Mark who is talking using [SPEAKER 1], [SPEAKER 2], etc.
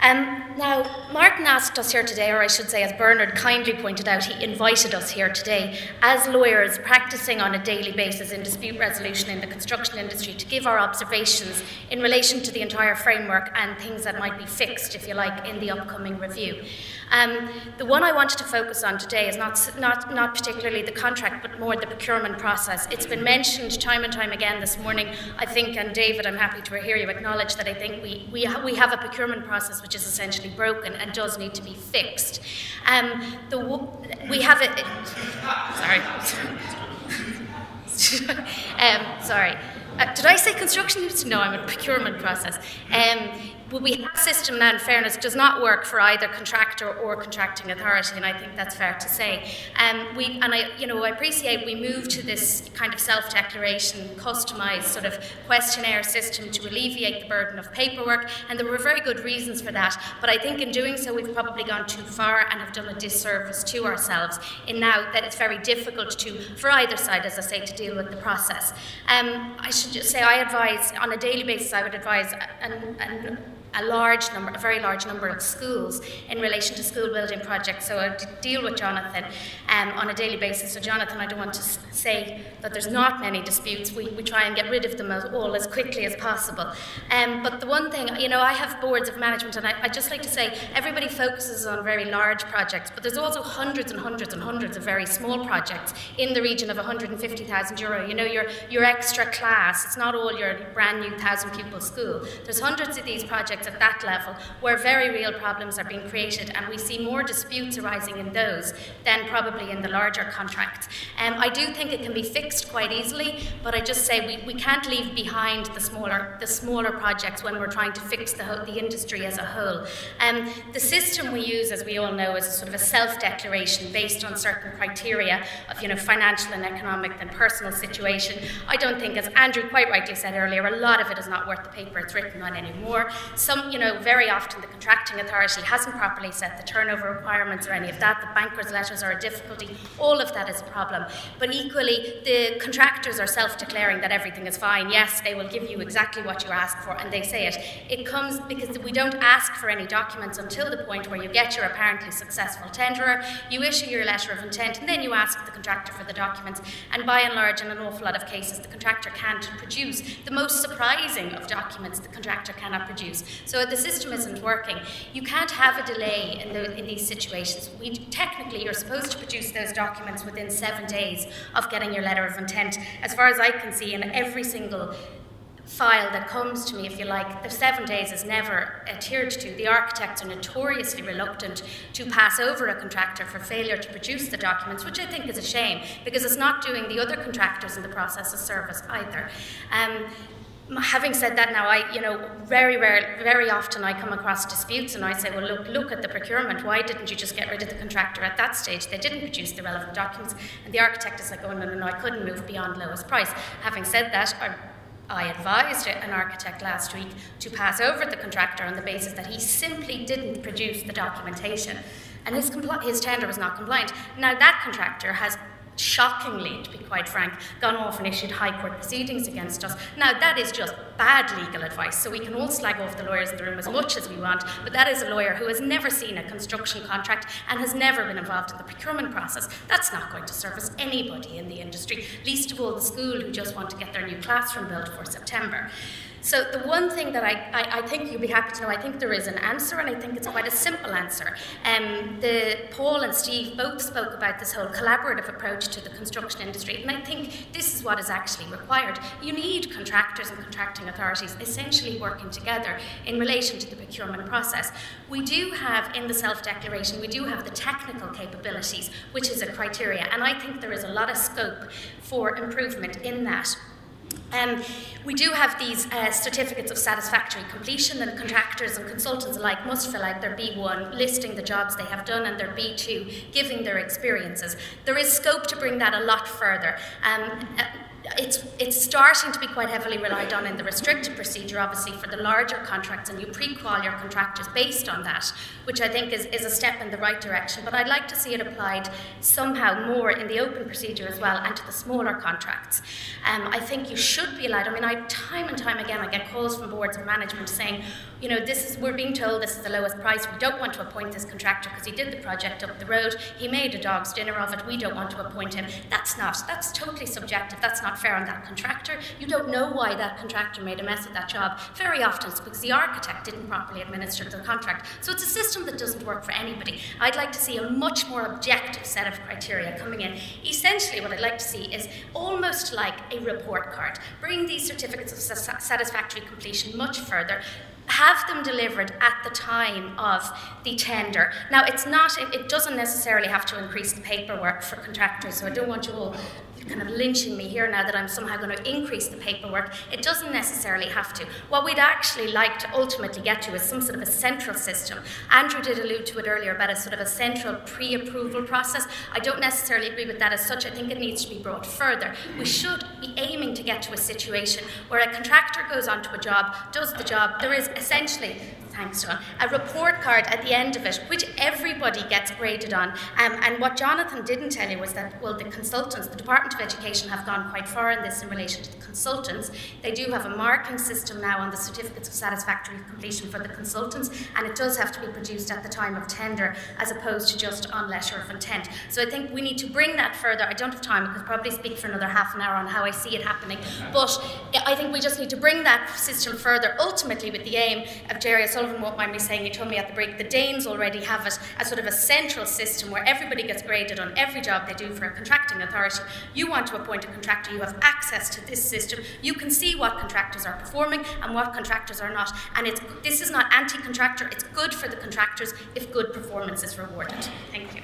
[SPEAKER 1] Now, Martin asked us here today, or I should say, as Bernard kindly pointed out, he invited us here today as lawyers practicing on a daily basis in dispute resolution in the construction industry to give our observations in relation to the entire framework and things that might be fixed, if you like, in the upcoming review. The one I wanted to focus on today is not particularly the contract, but more the procurement process. It's been mentioned time and time again this morning, I think, and David, I'm happy to hear you acknowledge that I think we have a procurement process which is essentially broken and does need to be fixed. We have it. Sorry. Did I say construction industry? No, I'm a procurement process. We have a system now, in fairness, does not work for either contractor or contracting authority, and I think that's fair to say. I appreciate we moved to this kind of self-declaration, customised sort of questionnaire system to alleviate the burden of paperwork, and there were very good reasons for that. But I think in doing so, we've probably gone too far and have done a disservice to ourselves in now that it's very difficult for either side, as I say, to deal with the process. I should just say I advise, on a daily basis, I would advise a very large number of schools in relation to school building projects. So I deal with Jonathan on a daily basis. So Jonathan, I don't want to say that there's not many disputes. We try and get rid of them all as quickly as possible. But the one thing, I have boards of management, and I just like to say everybody focuses on very large projects, but there's also hundreds and hundreds and hundreds of very small projects in the region of €150,000. Your extra class, it's not all your brand new 1,000 pupil school. There's hundreds of these projects at that level where very real problems are being created, and we see more disputes arising in those than probably in the larger contracts. I do think it can be fixed quite easily, but I just say we can't leave behind the smaller projects when we're trying to fix the industry as a whole. The system we use, as we all know, is sort of a self-declaration based on certain criteria of financial and economic and personal situation. I don't think, as Andrew quite rightly said earlier, a lot of it is not worth the paper it's written on anymore. Very often the contracting authority hasn't properly set the turnover requirements or any of that. The banker's letters are a difficulty. All of that is a problem. But equally, the contractors are self-declaring that everything is fine. Yes, they will give you exactly what you ask for, and they say it. It comes because we don't ask for any documents until the point where you get your apparently successful tenderer, you issue your letter of intent, and then you ask the contractor for the documents. And by and large, in an awful lot of cases, the contractor can't produce the most surprising of documents the contractor cannot produce. So the system isn't working. You can't have a delay in these situations. Technically, you're supposed to produce those documents within 7 days of getting your letter of intent. As far as I can see, in every single file that comes to me, if you like, the 7 days is never adhered to. The architects are notoriously reluctant to pass over a contractor for failure to produce the documents, which I think is a shame, because it's not doing the other contractors in the process a service either. Having said that, now very often I come across disputes, and I say, well, look at the procurement. Why didn't you just get rid of the contractor at that stage? They didn't produce the relevant documents, and the architect is like, oh no, I couldn't move beyond lowest price. Having said that, I advised an architect last week to pass over the contractor on the basis that he simply didn't produce the documentation, and his tender was not compliant. Now that contractor has shockingly, to be quite frank, gone off and issued high court proceedings against us. Now that is just bad legal advice, so we can all slag off the lawyers in the room as much as we want, but that is a lawyer who has never seen a construction contract and has never been involved in the procurement process. That's not going to service anybody in the industry, least of all the school who just want to get their new classroom built for September. So the one thing that I think you'll be happy to know, I think there is an answer, and I think it's quite a simple answer. Paul and Steve both spoke about this whole collaborative approach to the construction industry, and I think this is what is actually required. You need contractors and contracting authorities essentially working together in relation to the procurement process. We do have, in the self-declaration, we do have the technical capabilities, which is a criteria, and I think there is a lot of scope for improvement in that. We do have these certificates of satisfactory completion, and contractors and consultants alike must fill out their B1, listing the jobs they have done, and their B2, giving their experiences. There is scope to bring that a lot further. It's starting to be quite heavily relied on in the restricted procedure, obviously, for the larger contracts, and you pre-qual your contractors based on that, which I think is a step in the right direction. But I'd like to see it applied somehow more in the open procedure as well, and to the smaller contracts. I think should be allowed. I mean, time and time again, I get calls from boards of management saying, you know, we're being told this is the lowest price. We don't want to appoint this contractor because he did the project up the road. He made a dog's dinner of it. We don't want to appoint him. That's totally subjective. That's not fair on that contractor. You don't know why that contractor made a mess of that job. Very often it's because the architect didn't properly administer the contract. So it's a system that doesn't work for anybody. I'd like to see a much more objective set of criteria coming in. Essentially, what I'd like to see is almost like a report card. Bring these certificates of satisfactory completion much further. Have them delivered at the time of the tender. Now, it doesn't necessarily have to increase the paperwork for contractors, so I don't want you all kind of lynching me here now that I'm somehow going to increase the paperwork. It doesn't necessarily have to. What we'd actually like to ultimately get to is some sort of a central system. Andrew did allude to it earlier about a sort of a central pre-approval process. I don't necessarily agree with that as such. I think it needs to be brought further. We should be aiming to get to a situation where a contractor goes onto a job, does the job, there is essentially, thanks John, a report card at the end of it, which everybody gets graded on. And what Jonathan didn't tell you was that, well, the consultants, the Department of Education have gone quite far in this in relation to the consultants. They do have a marking system now on the certificates of satisfactory completion for the consultants, and it does have to be produced at the time of tender as opposed to just on letter of intent. So I think we need to bring that further. I don't have time, I could probably speak for another half an hour on how I see it happening, but I think we just need to bring that system further, ultimately with the aim of, Jerry O'Sullivan won't mind me saying, he told me at the break, the Danes already have it as sort of a central system where everybody gets graded on every job they do for a contracting authority. You want to appoint a contractor, you have access to this system. You can see what contractors are performing and what contractors are not. And this is not anti-contractor, it's good for the contractors if good performance is rewarded. Thank you.